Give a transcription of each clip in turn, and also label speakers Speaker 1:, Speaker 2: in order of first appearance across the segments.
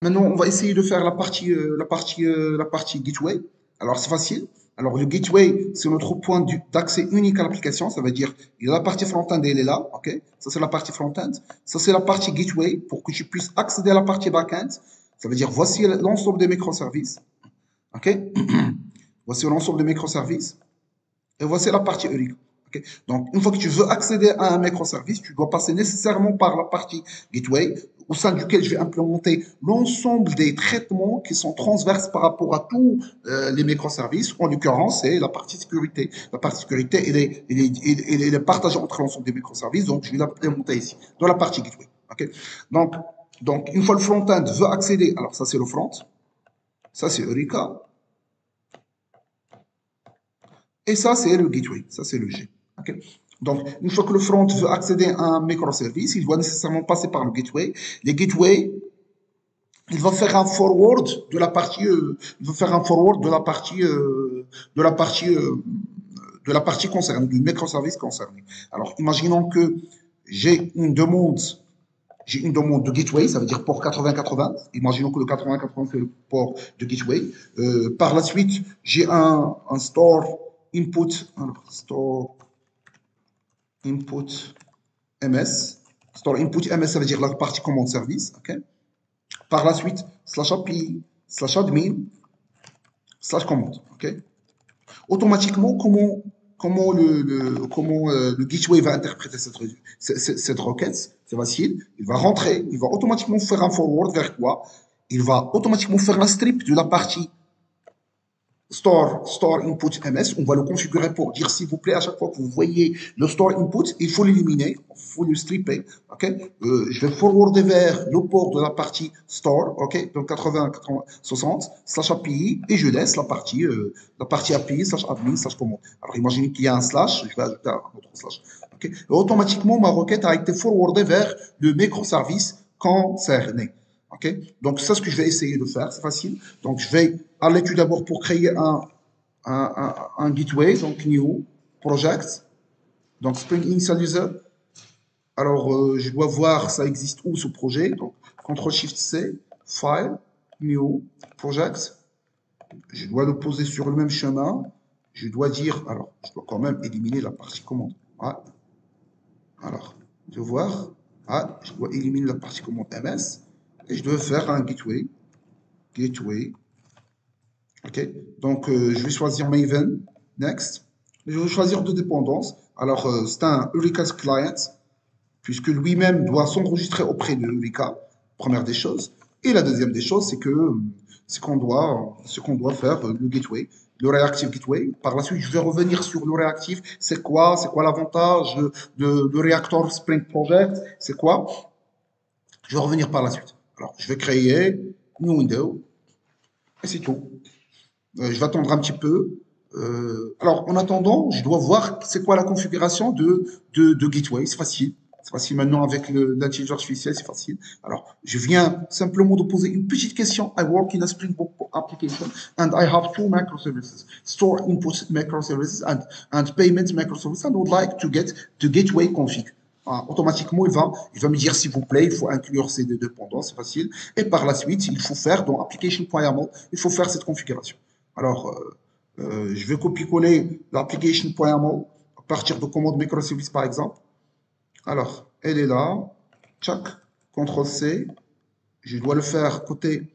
Speaker 1: Maintenant, on va essayer de faire la partie gateway. Alors, c'est facile. Alors, le gateway, c'est notre point d'accès unique à l'application. Ça veut dire, il y a la partie front-end, elle est là. OK? Ça, c'est la partie front-end. Ça, c'est la partie gateway pour que tu puisses accéder à la partie back-end. Ça veut dire, voici l'ensemble des microservices. OK? Voici l'ensemble des microservices. Et voici la partie Eureka. Okay. Donc, une fois que tu veux accéder à un microservice, tu dois passer nécessairement par la partie gateway, au sein duquel je vais implémenter l'ensemble des traitements qui sont transverses par rapport à tous les microservices. En l'occurrence, c'est la partie sécurité. La partie sécurité, elle est partagée entre l'ensemble des microservices, donc je vais l'implémenter ici, dans la partie gateway. Okay. Donc, une fois le front-end veut accéder, alors ça c'est le front, ça c'est Eureka, et ça c'est le gateway, ça c'est le G. Okay. Donc, une fois que le front veut accéder à un microservice, il doit nécessairement passer par le gateway. Les gateways, il va faire un forward de la partie, il va faire un forward de la partie, de la partie concernée, du microservice concerné. Alors, imaginons que j'ai une demande, j'ai une demande de gateway, ça veut dire port 80-80. Imaginons que le 80-80 c'est le port de gateway. Par la suite, j'ai un store input, alors, store input MS. Store input MS, ça veut dire la partie commande service. Okay. Par la suite, slash API, slash admin, slash commande. Okay. Automatiquement, comment le gateway va interpréter cette requête? C'est facile. Il va rentrer, il va automatiquement faire un forward vers quoi? Il va automatiquement faire un strip de la partie store input MS, on va le configurer pour dire s'il vous plaît, à chaque fois que vous voyez le store input, il faut l'éliminer, il faut le stripper. Okay. Je vais forwarder vers le port de la partie store, okay, donc 80-60 slash API, et je laisse la partie API slash admin slash commande. Alors imaginez qu'il y a un slash, je vais ajouter un autre slash. Okay. Et automatiquement, ma requête a été forwardée vers le microservice concerné. Okay. Donc, c'est ce que je vais essayer de faire, c'est facile. Donc, je vais aller tout d'abord pour créer un gateway, donc new project, donc Spring Initializer. Alors, je dois voir ça existe où ce projet. Donc, CTRL-SHIFT-C, File, New, Project. Je dois le poser sur le même chemin. Je dois dire, alors, je dois quand même éliminer la partie commande. Ah. Alors, je vais voir. Ah, je dois éliminer la partie commande MS. Et je dois faire un gateway. Gateway. OK. Donc, je vais choisir Maven. Next. Je vais choisir deux dépendances. Alors, c'est un Eureka Client, puisque lui-même doit s'enregistrer auprès de Eureka, première des choses. Et la deuxième des choses, c'est qu'on doit faire le gateway, le reactive gateway. Par la suite, je vais revenir sur le reactive. C'est quoi l'avantage de Reactor Spring Project? C'est quoi? Je vais revenir par la suite. Alors, je vais créer une window et c'est tout. Je vais attendre un petit peu. Alors, en attendant, je dois voir c'est quoi la configuration de Gateway. C'est facile. C'est facile maintenant avec l'intelligence artificielle, c'est facile. Alors, je viens simplement de poser une petite question. I work in a Spring Boot application and I have two microservices, store input microservices and payment microservices, and I would like to get the gateway config. Ah, automatiquement, il va me dire s'il vous plaît, il faut inclure ces deux dépendances, c'est facile. Et par la suite, il faut faire dans application.yaml, il faut faire cette configuration. Alors, je vais copier-coller l'application.yaml à partir de commande microservice par exemple. Alors, elle est là. Tchac, CTRL-C. Je dois le faire côté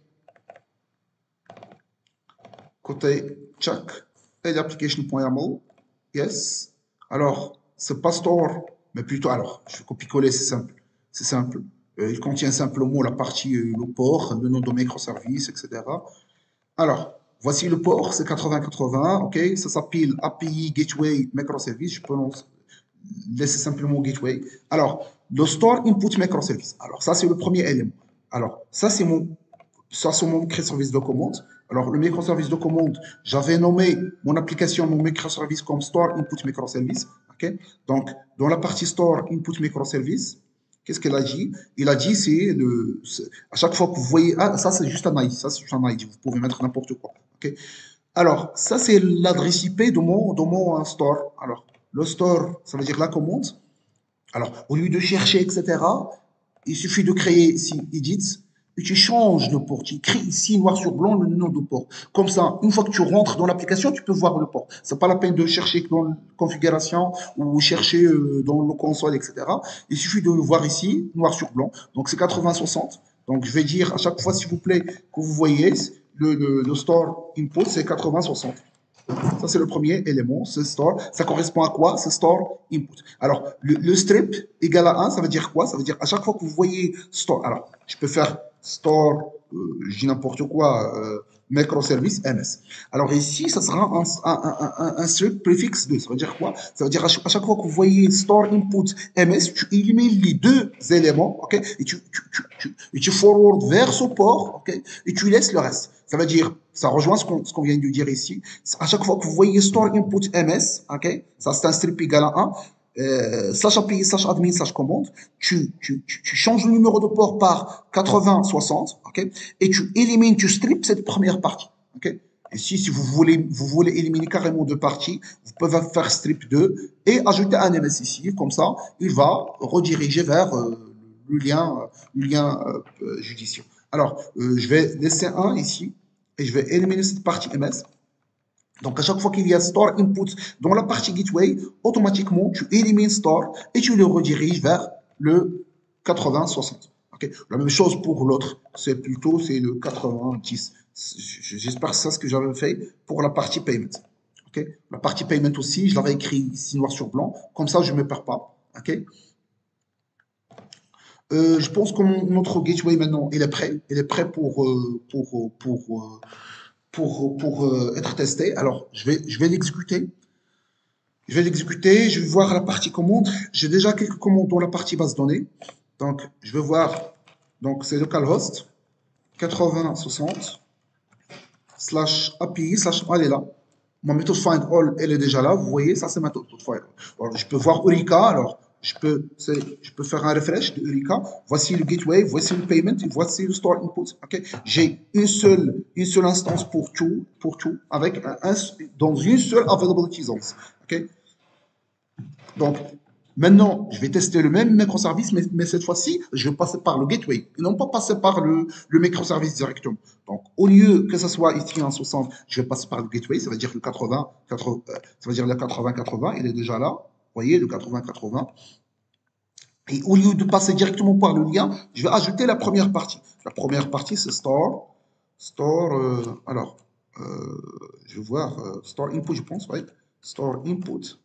Speaker 1: tchac et l'application.yaml. Yes. Alors, c'est pas store, mais plutôt, alors, je vais copier-coller, c'est simple. C'est simple. Il contient simplement la partie, le port, le nom de microservice, etc. Alors, voici le port, c'est 8080, ok, ça s'appelle API Gateway Microservice, je peux laisser simplement Gateway. Alors, le Store Input Microservice, alors ça c'est le premier élément. Alors, ça c'est mon microservice de commande. Alors, le microservice de commande, j'avais nommé mon application, mon microservice comme Store Input Microservice, ok. Donc, dans la partie Store Input Microservice, qu'est-ce qu'elle a dit? Il a dit, à chaque fois que vous voyez, ah, ça c'est juste un ID, ça c'est juste un ID, vous pouvez mettre n'importe quoi. Okay. Alors, ça c'est l'adresse IP de mon store. Alors, le store, ça veut dire la commande. Alors, au lieu de chercher, etc., il suffit de créer ici edit et tu changes de port. Tu écris ici noir sur blanc le nom de port. Comme ça, une fois que tu rentres dans l'application, tu peux voir le port. C'est pas la peine de chercher dans la configuration ou chercher dans le console, etc. Il suffit de le voir ici, noir sur blanc. Donc c'est 80-60. Donc je vais dire à chaque fois, s'il vous plaît, que vous voyez le store input, c'est 80-60. Ça, c'est le premier élément, ce store. Ça correspond à quoi? Ce store input. Alors, le strip égale à 1, ça veut dire quoi? Ça veut dire à chaque fois que vous voyez store. Alors, je peux faire store, je dis n'importe quoi, microservice MS. Alors ici, ça sera un strip préfixe 2. Ça veut dire quoi? Ça veut dire à chaque fois que vous voyez store input MS, tu élimines les deux éléments, ok? Et tu forward vers ce port, ok? Et tu laisses le reste. Ça veut dire, ça rejoint ce qu'on vient de dire ici. À chaque fois que vous voyez store input MS, ok? Ça c'est un strip égal à 1. Slash API, slash admin, slash commande, tu changes le numéro de port par 80-60, ok? Et tu élimines, tu strips cette première partie, ok? Ici, si vous voulez éliminer carrément deux parties, vous pouvez faire strip 2 et ajouter un MS ici, comme ça, il va rediriger vers le lien judiciaire. Alors, je vais laisser un ici et je vais éliminer cette partie MS. Donc, à chaque fois qu'il y a store input dans la partie gateway, automatiquement, tu élimines store et tu le rediriges vers le 80-60. Okay. La même chose pour l'autre, c'est le 90. J'espère que c'est ce que j'avais fait pour la partie payment. Okay. La partie payment aussi, je l'avais écrit ici noir sur blanc, comme ça je ne me perds pas. Okay. Je pense que notre gateway maintenant, il est prêt pour être testé. Alors, je vais l'exécuter. Je vais voir la partie commande. J'ai déjà quelques commandes dans la partie base de données. Donc, je vais voir. Donc, c'est localhost 8060 slash API slash elle est là. Ma méthode find all, elle est déjà là. Vous voyez, ça, c'est ma méthode find all. Alors, je peux voir Eureka. Alors, je peux faire un refresh de Eureka. Voici le gateway, voici le payment, et voici le store input. Okay? J'ai une seule instance pour tout, avec dans une seule availability zones. Okay? Donc, maintenant, je vais tester le même microservice, mais cette fois-ci, je vais passer par le gateway et non pas passer par le microservice directement. Donc, au lieu que ce soit ici en 60, je vais passer par le gateway, ça veut dire le 80, ça veut dire le 80-80, il est déjà là. Vous voyez, le 80-80. Et au lieu de passer directement par le lien, je vais ajouter la première partie. La première partie, c'est store. Alors, je vais voir, store input, je pense, oui. Store input.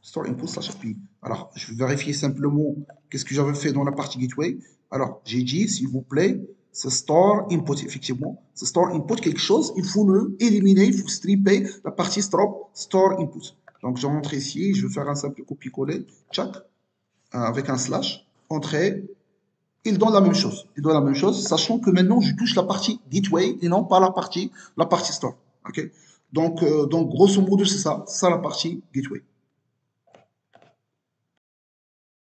Speaker 1: Store input slash API. Alors, je vais vérifier simplement qu'est-ce que j'avais fait dans la partie gateway. Alors, j'ai dit, s'il vous plaît, c'est store input, effectivement. C'est store input quelque chose, il faut le éliminer, il faut stripper la partie store input. Donc, je rentre ici, je vais faire un simple copier-coller, check, avec un slash, entrée. Il donne la même chose. Il donne la même chose, sachant que maintenant, je touche la partie gateway et non pas la partie store. OK? Donc, grosso modo, c'est ça la partie gateway.